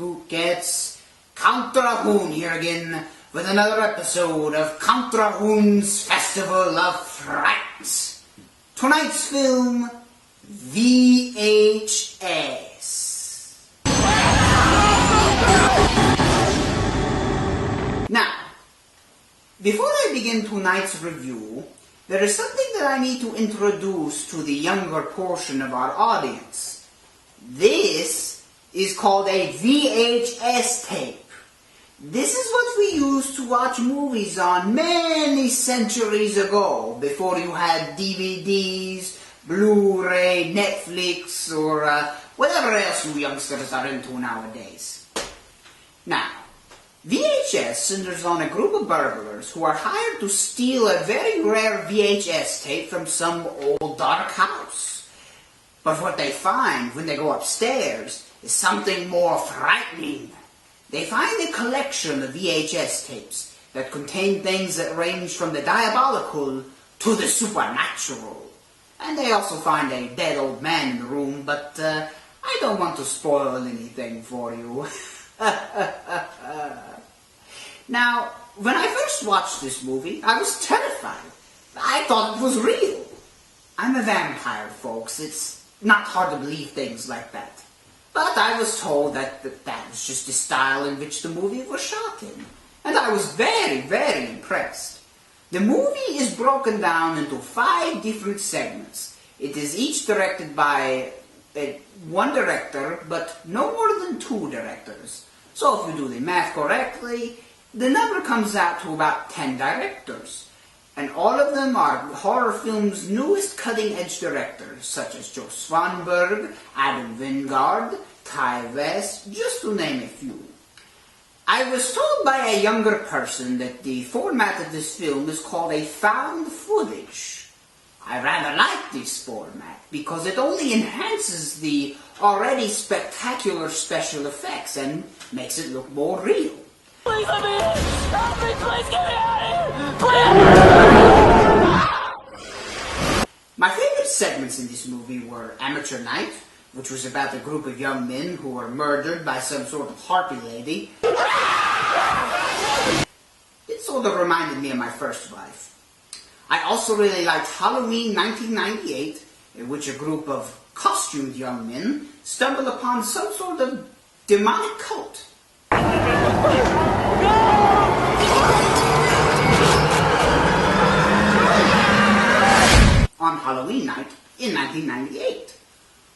spook gets Count Drahoon here again with another episode of Count Drahoon's Festival of Fright. Tonight's film, VHS. Now, before I begin tonight's review, there is something that I need to introduce to the younger portion of our audience. This is called a VHS tape. This is what we used to watch movies on many centuries ago, before you had DVDs, Blu-ray, Netflix, or whatever else you youngsters are into nowadays. Now, VHS centers on a group of burglars who are hired to steal a very rare VHS tape from some old dark house. But what they find when they go upstairs is something more frightening. They find a collection of VHS tapes that contain things that range from the diabolical to the supernatural. And they also find a dead old man in the room, but I don't want to spoil anything for you. Now, when I first watched this movie, I was terrified. I thought it was real. I'm a vampire, folks. It's not hard to believe things like that. But I was told that was just the style in which the movie was shot in. And I was very, very impressed. The movie is broken down into 5 different segments. It is each directed by one director, but no more than 2 directors. So if you do the math correctly, the number comes out to about 10 directors. And all of them are horror film's newest cutting-edge directors, such as Joe Swanberg, Adam Wingard, Ty West, just to name a few. I was told by a younger person that the format of this film is called a found footage. I rather like this format because it only enhances the already spectacular special effects and makes it look more real. Please let me in! Help me! Please get me out of here! Please! My favorite segments in this movie were Amateur Night, which was about a group of young men who were murdered by some sort of harpy lady. It sort of reminded me of my first wife. I also really liked Halloween 1998, in which a group of costumed young men stumble upon some sort of demonic cult. On Halloween night in 1998.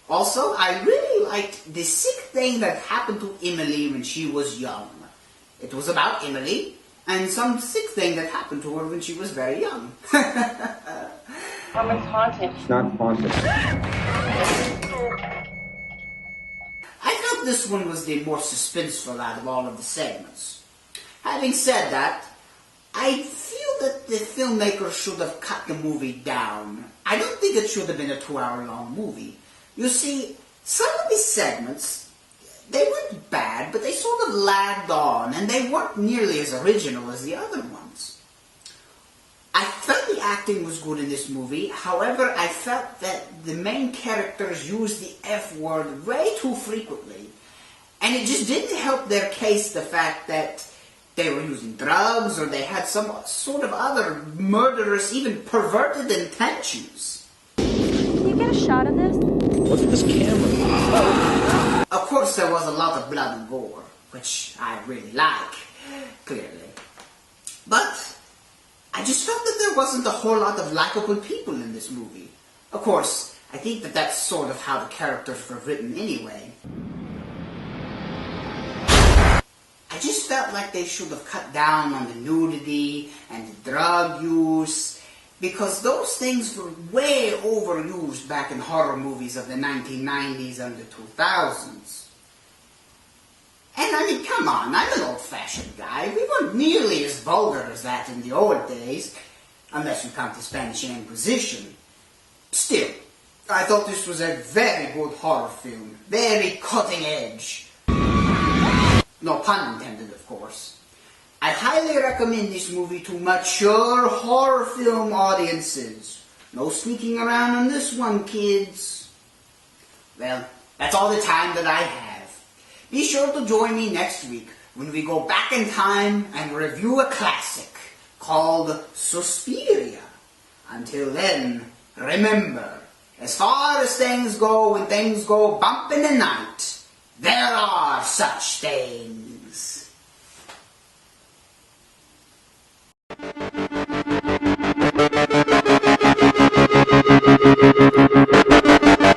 Also, I really liked the sick thing that happened to Emily when she was young. It was about Emily and some sick thing that happened to her when she was very young. Woman's haunted. It's not haunted. I felt this one was the more suspenseful out of all of the segments. Having said that, I feel that the filmmaker should have cut the movie down. I don't think it should have been a 2-hour-long movie. You see, some of these segments, they weren't bad, but they sort of lagged on, and they weren't nearly as original as the other ones. I felt the acting was good in this movie. However, I felt that the main characters used the F word way too frequently. And it just didn't help their case the fact that they were using drugs or they had some sort of other murderous, even perverted intentions. Can you get a shot of this? What's this camera? Of course, there was a lot of blood and gore, which I really like, clearly. But I just felt that there wasn't a whole lot of likable people in this movie. Of course, I think that that's sort of how the characters were written anyway. I just felt like they should have cut down on the nudity and the drug use, because those things were way overused back in horror movies of the 1990s and the 2000s. And I mean, come on, I'm an old-fashioned guy. We weren't nearly as vulgar as that in the old days, unless you count the Spanish Inquisition. Still, I thought this was a very good horror film, very cutting edge. No pun intended, of course. I highly recommend this movie to mature horror film audiences. No sneaking around on this one, kids. Well, that's all the time that I have. Be sure to join me next week when we go back in time and review a classic called Suspiria. Until then, remember, as far as things go when things go bump in the night, there are such things.